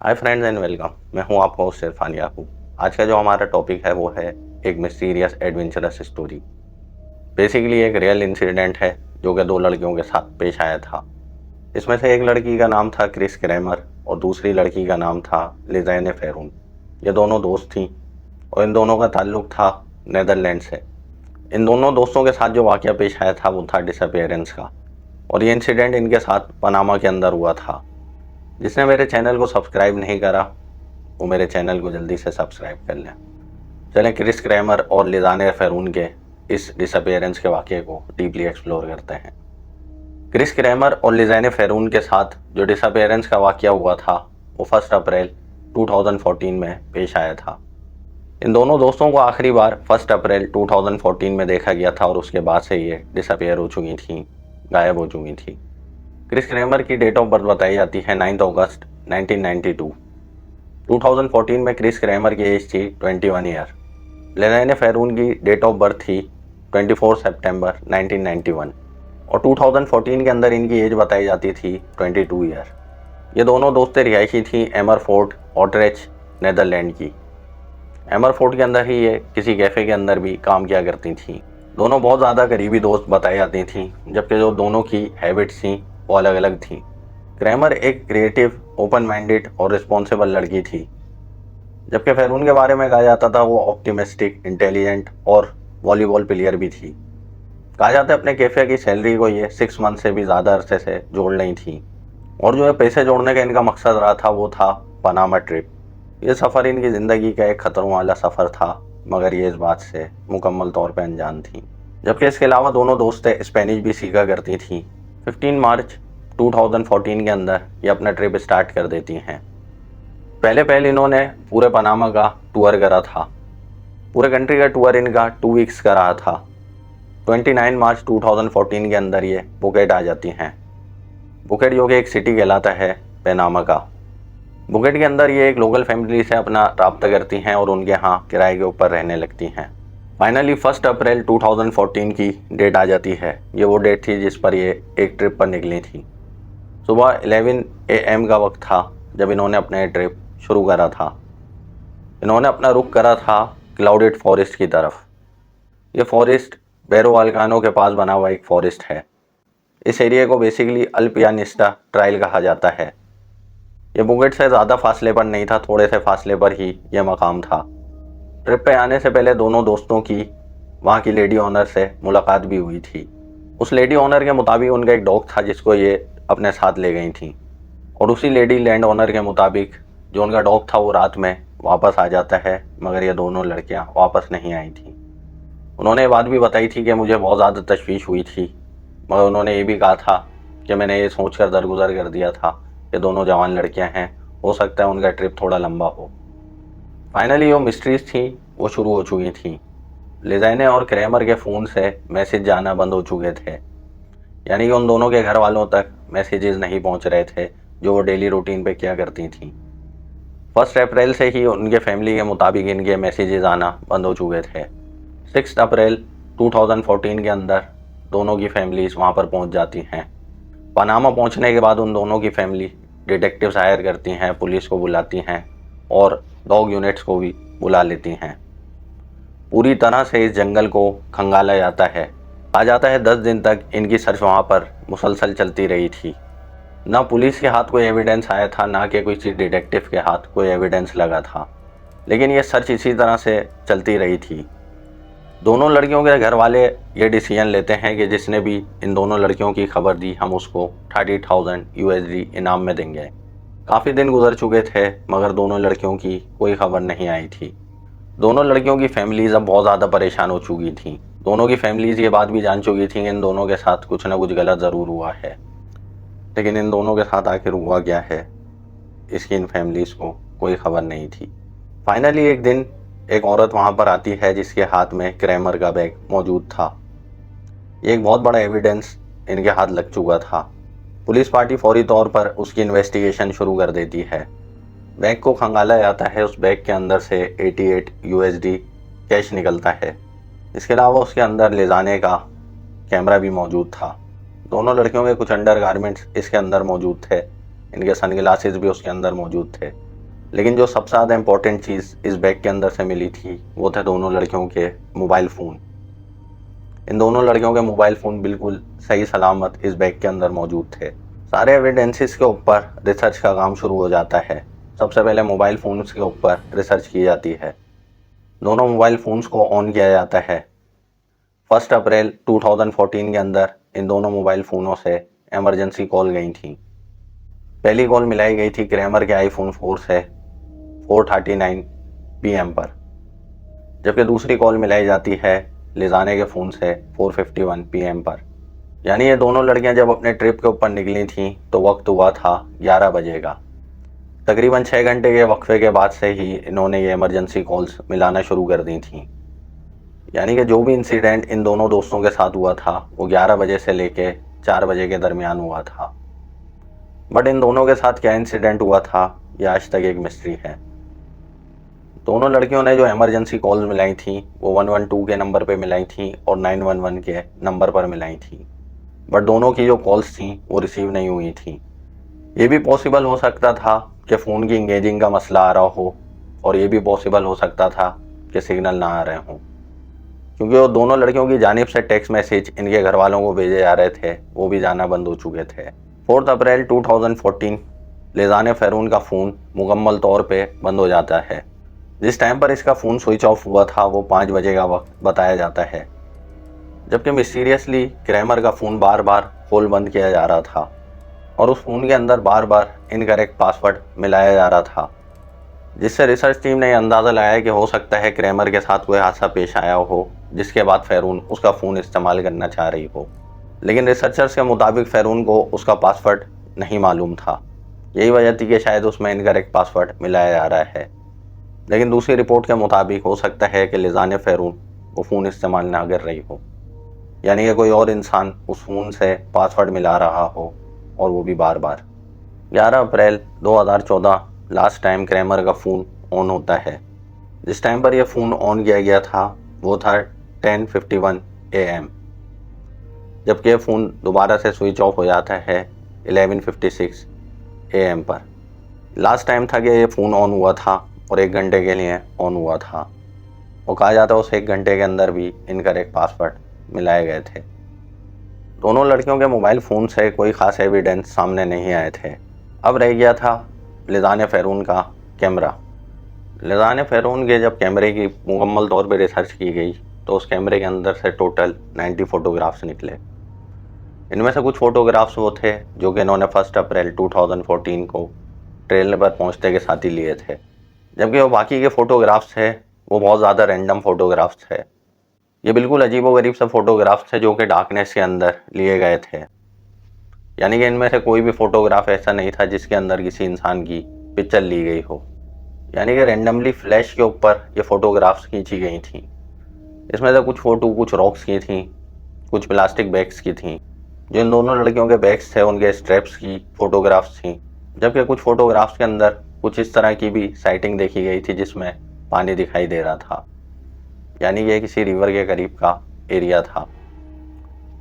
Hi friends and welcome. मैं हूं आपका होस्ट इरफान याकूब। आज का जो हमारा टॉपिक है वो है एक मिस्टीरियस एडवेंचरस स्टोरी। बेसिकली एक रियल इंसिडेंट है जो कि दो लड़कियों के साथ पेश आया था। इसमें से एक लड़की का नाम था क्रिस क्रैमर और दूसरी लड़की का नाम था लिज़ाने फेरून। ये दोनों दोस्त थीं और इन दोनों का ताल्लुक था नेदरलैंड से। इन दोनों दोस्तों के साथ जो वाक़या पेश आया था वो था डिसअपीयरेंस का, और ये इंसिडेंट इनके साथ पनामा के अंदर हुआ था। जिसने मेरे चैनल को सब्सक्राइब नहीं करा वो मेरे चैनल को जल्दी से सब्सक्राइब कर लें। चलें क्रिस क्रैमर और लिज़ाने फेरून के इस डिसअपीयरेंस के वाक़ये को डीपली एक्सप्लोर करते हैं। क्रिस क्रैमर और लिज़ाने फेरून के साथ जो डिसअपीयरेंस का वाक़या हुआ था वो 1 अप्रैल 2014 में पेश आया था। इन दोनों दोस्तों को आखिरी बार 1 अप्रैल 2014 में देखा गया था और उसके बाद से ये डिसअपीयर हो चुकी थी, गायब हो चुकी थी। क्रिस क्रैमर की डेट ऑफ बर्थ बताई जाती है 9 अगस्त 1992। 2014 में क्रिस क्रैमर की एज थी 21 ईयर। लिज़ाने फेरून की डेट ऑफ बर्थ थी 24 सितंबर 1991 और 2014 के अंदर इनकी एज बताई जाती थी 22 ईयर। ये दोनों दोस्तें रिहायशी थी एमरफोर्ट, ऑटरेच, नेदरलैंड की। एमरफोर्ट के अंदर ही ये किसी कैफ़े के अंदर भी काम किया करती थीं। दोनों बहुत ज़्यादा करीबी दोस्त बताई जाती थीं, जबकि जो दोनों की हैबिट्स थीं वो अलग अलग थीं। क्रैमर एक क्रिएटिव, ओपन माइंडेड और रिस्पॉन्सिबल लड़की थी, जबकि फेरून के बारे में कहा जाता था वो ऑप्टिमिस्टिक, इंटेलिजेंट और वॉलीबॉल प्लेयर भी थी। कहा जाता है अपने कैफे की सैलरी को ये 6 मंथ से भी ज़्यादा अरसे से जोड़ रही थी, और जो है पैसे जोड़ने का इनका मकसद रहा था वो था पनामा ट्रिप। ये सफ़र इनकी ज़िंदगी का एक ख़तरों वाला सफ़र था, मगर ये इस बात से मुकम्मल तौर पर अनजान थी। जबकि इसके अलावा दोनों दोस्तें स्पेनिश भी सीखा करती थीं। 15 मार्च 2014 के अंदर ये अपना ट्रिप स्टार्ट कर देती हैं। पहले इन्होंने पूरे पनामा का टूर करा था। पूरे कंट्री का टूर इनका 2 वीक्स का रहा था। 29 मार्च 2014 के अंदर ये बुकेट आ जाती हैं। बुकेट जो कि एक सिटी कहलाता है पनामा का। बुकेट के अंदर ये एक लोकल फैमिली से अपना राब्ता करती हैं और उनके यहाँ किराए के ऊपर रहने लगती हैं। फाइनली 1 अप्रैल 2014 की डेट आ जाती है। ये वो डेट थी जिस पर ये एक ट्रिप पर निकली थी। सुबह 11 AM का वक्त था जब इन्होंने अपने ट्रिप शुरू करा था। इन्होंने अपना रुख करा था क्लाउडेड फॉरेस्ट की तरफ। ये फॉरेस्ट बेरो वोल्केनो के पास बना हुआ एक फॉरेस्ट है। इस एरिया को बेसिकली अल्पियानिस्टा ट्रायल कहा जाता है। ये बुकेट से ज़्यादा फासले पर नहीं था, थोड़े से फासले पर ही यह मकाम था। ट्रिप पे आने से पहले दोनों दोस्तों की वहाँ की लेडी ऑनर से मुलाकात भी हुई थी। उस लेडी ऑनर के मुताबिक उनका एक डॉग था जिसको ये अपने साथ ले गई थी, और उसी लेडी लैंड ऑनर के मुताबिक जो उनका डॉग था वो रात में वापस आ जाता है, मगर ये दोनों लड़कियां वापस नहीं आई थी। उन्होंने ये बात भी बताई थी कि मुझे बहुत ज़्यादा तशवीश हुई थी, मगर उन्होंने ये भी कहा था कि मैंने ये सोचकर दरगुजर कर दिया था कि दोनों जवान लड़कियां हैं, हो सकता है उनका ट्रिप थोड़ा लंबा हो। फाइनली जो मिस्ट्रीज थी वो शुरू हो चुकी थी। लिज़ाने और क्रैमर के फ़ोन से मैसेज जाना बंद हो चुके थे, यानी कि उन दोनों के घर वालों तक मैसेजेस नहीं पहुंच रहे थे जो वो डेली रूटीन पे किया करती थी। 1 अप्रैल से ही उनके फैमिली के मुताबिक इनके मैसेजेस आना बंद हो चुके थे। 6 अप्रैल 2014 के अंदर दोनों की फैमिलीज वहाँ पर पहुँच जाती हैं। पनामा पहुँचने के बाद उन दोनों की फैमिली डिटेक्टिव्स हायर करती हैं, पुलिस को बुलाती हैं और डॉग यूनिट्स को भी बुला लेती हैं। पूरी तरह से इस जंगल को खंगाला जाता है। कहा जाता है 10 दिन तक इनकी सर्च वहाँ पर मुसलसल चलती रही थी। ना पुलिस के हाथ कोई एविडेंस आया था, ना कि किसी डिटेक्टिव के हाथ कोई एविडेंस लगा था, लेकिन ये सर्च इसी तरह से चलती रही थी। दोनों लड़कियों के घर वाले ये डिसीजन लेते हैं कि जिसने भी इन दोनों लड़कियों की खबर दी हम उसको 30,000 USD इनाम में देंगे। काफ़ी दिन गुजर चुके थे मगर दोनों लड़कियों की कोई खबर नहीं आई थी। दोनों लड़कियों की फैमिलीज अब बहुत ज़्यादा परेशान हो चुकी थी। दोनों की फैमिलीज ये बात भी जान चुकी थी कि इन दोनों के साथ कुछ ना कुछ गलत ज़रूर हुआ है, लेकिन इन दोनों के साथ आखिर हुआ क्या है इसकी इन फैमिलीज को कोई खबर नहीं थी। फाइनली एक दिन एक औरत वहाँ पर आती है जिसके हाथ में क्रैमर का बैग मौजूद था। ये एक बहुत बड़ा एविडेंस इनके हाथ लग चुका था। पुलिस पार्टी फौरी तौर पर उसकी इन्वेस्टिगेशन शुरू कर देती है। बैग को खंगाला जाता है। उस बैग के अंदर से 88 USD कैश निकलता है। इसके अलावा उसके अंदर ले जाने का कैमरा भी मौजूद था। दोनों लड़कियों के कुछ अंडर गारमेंट्स इसके अंदर मौजूद थे। इनके सनग्लासेस भी उसके अंदर मौजूद थे। लेकिन जो सबसे ज़्यादा इम्पोर्टेंट चीज़ इस बैग के अंदर से मिली थी वो थे दोनों लड़कियों के मोबाइल फ़ोन। इन दोनों लड़कियों के मोबाइल फ़ोन बिल्कुल सही सलामत इस बैग के अंदर मौजूद थे। सारे एविडेंसेस के ऊपर रिसर्च का काम शुरू हो जाता है। सबसे पहले मोबाइल फ़ोन्स के ऊपर रिसर्च की जाती है। दोनों मोबाइल फ़ोन्स को ऑन किया जाता है। 1 अप्रैल 2014 के अंदर इन दोनों मोबाइल फ़ोनों से इमरजेंसी कॉल गई थी। पहली कॉल मिलाई गई थी क्रैमर के आईफोन 4 से 4:39 PM पर, जबकि दूसरी कॉल मिलाई जाती है लिजाने के फ़ोन से 4:51 PM पर। यानी ये दोनों लड़कियां जब अपने ट्रिप के ऊपर निकली थीं तो वक्त हुआ था 11 बजे का। तकरीबन 6 घंटे के वक्फे के बाद से ही इन्होंने ये इमरजेंसी कॉल्स मिलाना शुरू कर दी थीं। यानी कि जो भी इंसिडेंट इन दोनों दोस्तों के साथ हुआ था वो 11 बजे से लेके 4 बजे के दरमियान हुआ था। बट इन दोनों के साथ क्या इंसिडेंट हुआ था ये आज तक एक मिस्ट्री है। दोनों लड़कियों ने जो इमरजेंसी कॉल्स मिलाई थी वो 112 के नंबर पे मिलाई थी और 911 के नंबर पर मिलाई थी। बट दोनों की जो कॉल्स थी वो रिसीव नहीं हुई थी। ये भी पॉसिबल हो सकता था कि फ़ोन की इंगेजिंग का मसला आ रहा हो, और ये भी पॉसिबल हो सकता था कि सिग्नल ना आ रहे हों, क्योंकि वो दोनों लड़कियों की जानिब से टेक्स्ट मैसेज इनके घर वालों को भेजे जा रहे थे, वो भी जाना बंद हो चुके थे। 4 अप्रैल 2014 लिजाने फ़ैरून का फ़ोन मुकम्मल तौर पे बंद हो जाता है। जिस टाइम पर इसका फ़ोन स्विच ऑफ हुआ था वो 5 बजे का वक्त बताया जाता है, जबकि मिस्टीरियसली क्रैमर का फ़ोन बार बार कॉल बंद किया जा रहा था और उस फ़ोन के अंदर बार बार इनकरेक्ट पासवर्ड मिलाया जा रहा था, जिससे रिसर्च टीम ने अंदाज़ा लगाया कि हो सकता है क्रैमर के साथ कोई हादसा पेश आया हो जिसके बाद फ़ैरून उसका फ़ोन इस्तेमाल करना चाह रही हो। लेकिन रिसर्चर्स के मुताबिक फ़ैरून को उसका पासवर्ड नहीं मालूम था। यही वजह थी कि शायद उसमें इनकरेक्ट पासवर्ड मिलाया जा रहा है। लेकिन दूसरी रिपोर्ट के मुताबिक हो सकता है कि लिजाने फ़ैरून वो फ़ोन इस्तेमाल ना कर रही हो, यानी कि कोई और इंसान उस फ़ोन से पासवर्ड मिला रहा हो, और वो भी बार बार। 11 अप्रैल 2014 लास्ट टाइम क्रैमर का फ़ोन ऑन होता है। जिस टाइम पर यह फ़ोन ऑन किया गया था वो था 10:51 AM, जबकि यह फ़ोन दोबारा से स्विच ऑफ हो जाता है 11:56 AM पर। लास्ट टाइम था कि ये फ़ोन ऑन हुआ था और 1 घंटे के लिए ऑन हुआ था, और कहा जाता है उस 1 घंटे के अंदर भी इनकरेक्ट पासवर्ड मिलाए गए थे। दोनों लड़कियों के मोबाइल फ़ोन से कोई ख़ास एविडेंस सामने नहीं आए थे। अब रह गया था लिजाने फ़ैरून का कैमरा। लिजाने फ़ैरून के जब कैमरे की मुकम्मल तौर पर रिसर्च की गई तो उस कैमरे के अंदर से टोटल 90 फ़ोटोग्राफ्स निकले। इनमें से कुछ फ़ोटोग्राफ्स वो थे जो कि इन्होंने 1 अप्रैल 2014 को ट्रेल पर पहुँचते के साथ ही लिए थे, जबकि वो बाकी के फ़ोटोग्राफ्स थे वो बहुत ज़्यादा रैंडम फ़ोटोग्राफ्स थे। ये बिल्कुल अजीबोगरीब से फ़ोटोग्राफ्स थे जो कि डार्कनेस के अंदर लिए गए थे। यानी कि इनमें से कोई भी फ़ोटोग्राफ ऐसा नहीं था जिसके अंदर किसी इंसान की पिक्चर ली गई हो। यानी कि रैंडमली फ्लैश के ऊपर ये फ़ोटोग्राफ्स खींची गई थी। इसमें से कुछ फ़ोटो कुछ रॉक्स की थी, कुछ प्लास्टिक बैग्स की थी। जो इन दोनों लड़कियों के बैग्स थे उनके स्ट्रैप्स की फ़ोटोग्राफ्स थी, जबकि कुछ फ़ोटोग्राफ्स के अंदर कुछ इस तरह की भी साइटिंग देखी गई थी जिसमें पानी दिखाई दे रहा था, यानी ये किसी रिवर के करीब का एरिया था।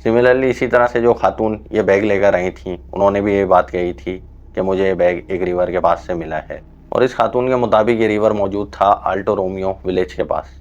सिमिलरली इसी तरह से जो खातून ये बैग लेकर आई थी उन्होंने भी ये बात कही थी कि मुझे ये बैग एक रिवर के पास से मिला है, और इस खातून के मुताबिक ये रिवर मौजूद था आल्टो रोमियो विलेज के पास।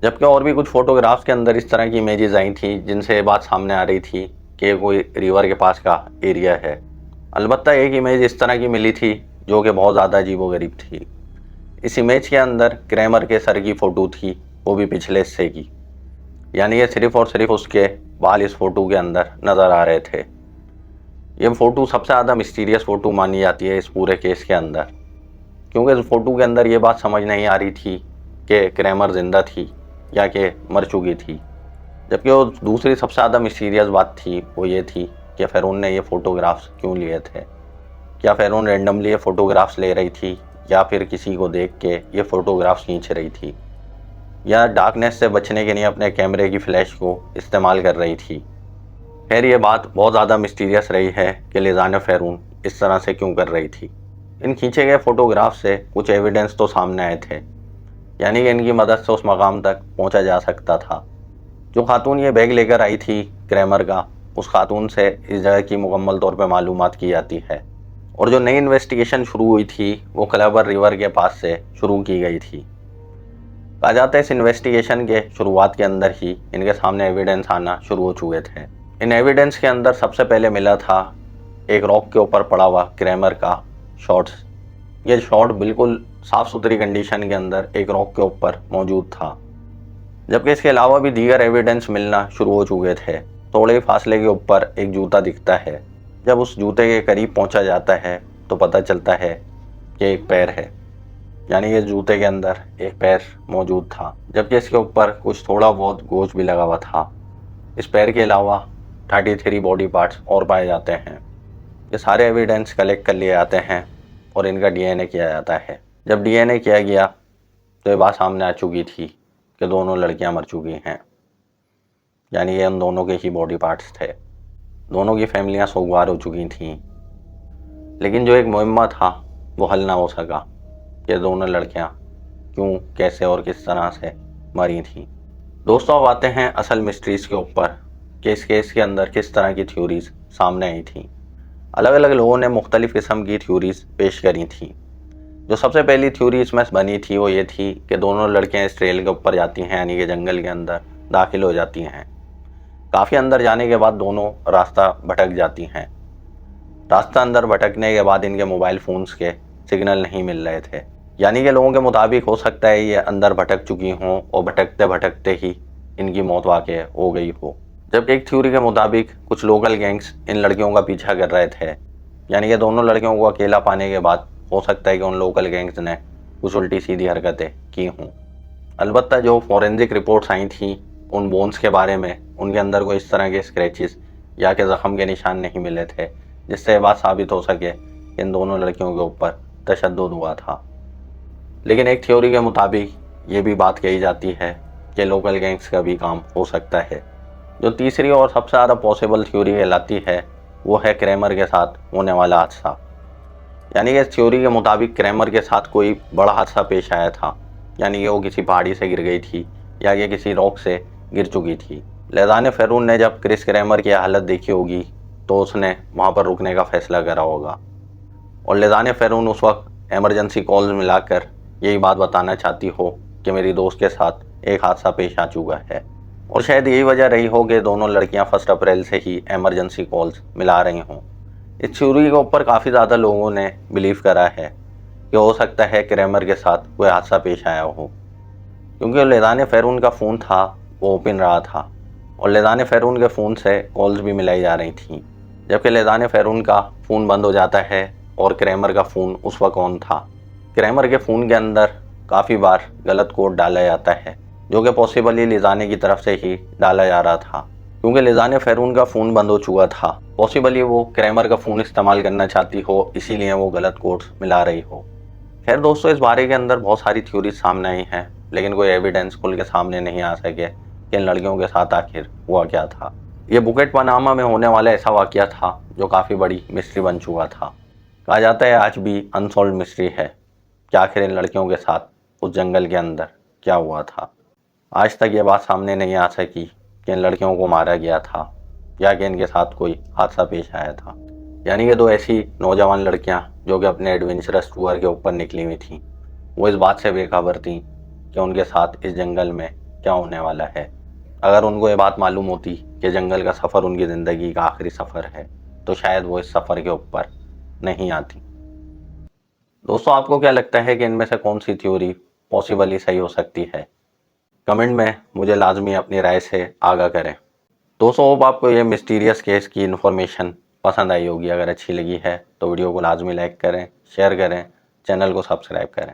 जबकि और भी कुछ फ़ोटोग्राफ्स के अंदर इस तरह की इमेजेस आई थी जिनसे ये बात सामने आ रही थी कि कोई रिवर के पास का एरिया है। अलबत्ता एक इमेज इस तरह की मिली थी जो कि बहुत ज़्यादा अजीबोगरीब थी। इस इमेज के अंदर क्रैमर के सर की फ़ोटो थी, वो भी पिछले हिस्से की, यानी ये सिर्फ़ और सिर्फ उसके बाल इस फ़ोटो के अंदर नज़र आ रहे थे। ये फ़ोटो सबसे ज़्यादा मिस्टीरियस फ़ोटो मानी जाती है इस पूरे केस के अंदर, क्योंकि इस फ़ोटो के अंदर ये बात समझ नहीं आ रही थी कि क्रैमर ज़िंदा थी या कि मर चुकी थी। जबकि वो दूसरी सबसे ज़्यादा मिस्टीरियस बात थी वो ये थी कि फ़ैरून ने ये फ़ोटोग्राफ्स क्यों लिए थे। क्या फ़ैरून रैंडमली ये फ़ोटोग्राफ्स ले रही थी, या फिर किसी को देख के ये फ़ोटोग्राफ्स खींच रही थी, या डार्कनेस से बचने के लिए अपने कैमरे की फ्लैश को इस्तेमाल कर रही थी। खैर ये बात बहुत ज़्यादा मिस्टीरियस रही है कि लिजाने फ़ैरून इस तरह से क्यों कर रही थी। इन खींचे गए फ़ोटोग्राफ से कुछ एविडेंस तो सामने आए थे, यानी कि इनकी मदद से उस मकाम तक पहुंचा जा सकता था। जो खातून ये बैग लेकर आई थी क्रैमर का, उस खातून से इस जगह की मुकम्मल तौर पर मालूमात की जाती है। और जो नई इन्वेस्टिगेशन शुरू हुई थी वो कलाबर रिवर के पास से शुरू की गई थी। कहा जाता है इस इन्वेस्टिगेशन के शुरुआत के अंदर ही इनके सामने एविडेंस आना शुरू हो चुके थे। इन एविडेंस के अंदर सबसे पहले मिला था एक रॉक के ऊपर पड़ा हुआ क्रैमर का शॉर्ट्स। ये शॉर्ट बिल्कुल साफ सुथरी कंडीशन के अंदर एक रॉक के ऊपर मौजूद था, जबकि इसके अलावा भी दीगर एविडेंस मिलना शुरू हो चुके थे। थोड़े ही फासले के ऊपर एक जूता दिखता है। जब उस जूते के करीब पहुंचा जाता है तो पता चलता है कि एक पैर है, यानी ये जूते के अंदर एक पैर मौजूद था, जबकि इसके ऊपर कुछ थोड़ा बहुत गोश्त भी लगा हुआ था। इस पैर के अलावा 33 बॉडी पार्ट्स और पाए जाते हैं। ये सारे एविडेंस कलेक्ट कर लिए जाते हैं और इनका डीएनए किया जाता है। जब डीएनए किया गया तो ये बात सामने आ चुकी थी कि दोनों लड़कियां मर चुकी हैं, यानी ये उन दोनों के ही बॉडी पार्ट्स थे। दोनों की फैमिलियां सोगवार हो चुकी थीं, लेकिन जो एक मुहिम्मा था वो हल ना हो सका कि दोनों लड़कियां क्यों, कैसे और किस तरह से मरी थीं। दोस्तों, अब आते हैं असल मिस्ट्रीज़ के ऊपर कि इस केस के अंदर किस तरह की थ्योरीज सामने आई थी। अलग अलग लोगों ने मुख्तलिफ़ किस्म की थ्योरीज पेश करी थी। जो सबसे पहली थ्योरी इसमें बनी थी वो ये थी कि दोनों लड़कियां इस ट्रेल के ऊपर जाती हैं, यानी कि जंगल के अंदर दाखिल हो जाती हैं। काफ़ी अंदर जाने के बाद दोनों रास्ता भटक जाती हैं। रास्ता अंदर भटकने के बाद इनके मोबाइल फ़ोन्स के सिग्नल नहीं मिल रहे थे, यानी कि लोगों के मुताबिक हो सकता है ये अंदर भटक चुकी हों और भटकते भटकते ही इनकी मौत वाक़ई हो गई हो। जबकि एक थ्योरी के मुताबिक कुछ लोकल गैंग्स इन लड़कियों का पीछा कर रहे थे, यानी कि दोनों लड़कियों को अकेला पाने के बाद हो सकता है कि उन लोकल गैंग्स ने कुछ उल्टी सीधी हरकतें की हों। अलबत्ता जो फॉरेंसिक रिपोर्ट्स आई थी उन बोन्स के बारे में, उनके अंदर कोई इस तरह के स्क्रैचेस या के ज़ख़म के निशान नहीं मिले थे जिससे ये बात साबित हो सके कि इन दोनों लड़कियों के ऊपर तशद्दुद हुआ था। लेकिन एक थ्योरी के मुताबिक ये भी बात कही जाती है कि लोकल गैंग्स का भी काम हो सकता है। जो तीसरी और सबसे ज़्यादा पॉसिबल थ्योरी कहलाती है वो है क्रैमर के साथ होने वाला हादसा। यानी कि इस थ्योरी के मुताबिक क्रैमर के साथ कोई बड़ा हादसा पेश आया था, यानी कि वो किसी पहाड़ी से गिर गई थी या ये किसी रॉक से गिर चुकी थी। लेज़ान फेरून ने जब क्रिस क्रैमर की हालत देखी होगी तो उसने वहाँ पर रुकने का फैसला करा होगा, और लेज़ान फेरून उस वक्त एमरजेंसी कॉल्स मिलाकर यही बात बताना चाहती हो कि मेरी दोस्त के साथ एक हादसा पेश आ चुका है। और शायद यही वजह रही हो कि दोनों लड़कियां 1 अप्रैल से ही एमरजेंसी कॉल्स मिला रही हों। इस थ्योरी के ऊपर काफ़ी ज़्यादा लोगों ने बिलीव करा है कि हो सकता है क्रैमर के साथ कोई हादसा पेश आया हो, क्योंकि लेज़ान फेरून का फ़ोन था वो ओपन रहा था और लेज़ान फेरून के फ़ोन से कॉल्स भी मिलाई जा रही थी। जबकि लेज़ान फेरून का फ़ोन बंद हो जाता है और क्रैमर का फ़ोन उस वक्त ऑन था। क्रैमर के फ़ोन के अंदर काफ़ी बार गलत कोड डाला जाता है, जो कि पॉसिबली लेज़ाने की तरफ से ही डाला जा रहा था, क्योंकि लेज़ान फेरून का फ़ोन बंद हो चुका था। पॉसिबली वो क्रैमर का फ़ोन इस्तेमाल करना चाहती हो, इसीलिए वो गलत कोड्स मिला रही हो। खैर दोस्तों, इस बारे के अंदर बहुत सारी थ्योरीज सामने आई हैं, लेकिन कोई एविडेंस खुल के सामने नहीं आ सके कि इन लड़कियों के साथ आखिर हुआ क्या था। ये बुकेट पनामा में होने वाला ऐसा वाक़या था जो काफ़ी बड़ी मिस्ट्री बन चुका था। कहा जाता है आज भी अनसॉल्व मिस्ट्री है कि आखिर इन लड़कियों के साथ उस जंगल के अंदर क्या हुआ था। आज तक ये बात सामने नहीं आ सकी कि इन लड़कियों को मारा गया था या कि इनके साथ कोई हादसा पेश आया था। यानी कि दो ऐसी नौजवान लड़कियां जो कि अपने एडवेंचरस टूर के ऊपर निकली हुई थीं, वो इस बात से बेखबर थीं कि उनके साथ इस जंगल में क्या होने वाला है। अगर उनको ये बात मालूम होती कि जंगल का सफ़र उनकी ज़िंदगी का आखिरी सफ़र है तो शायद वो इस सफ़र के ऊपर नहीं आती। दोस्तों, आपको क्या लगता है कि इनमें से कौन सी थ्योरी पॉसिबली सही हो सकती है? कमेंट में मुझे लाजमी अपनी राय से आगाह करें। दोस्तों, होप आपको ये मिस्टीरियस केस की इन्फॉर्मेशन पसंद आई होगी। अगर अच्छी लगी है तो वीडियो को लाजमी लाइक करें, शेयर करें, चैनल को सब्सक्राइब करें।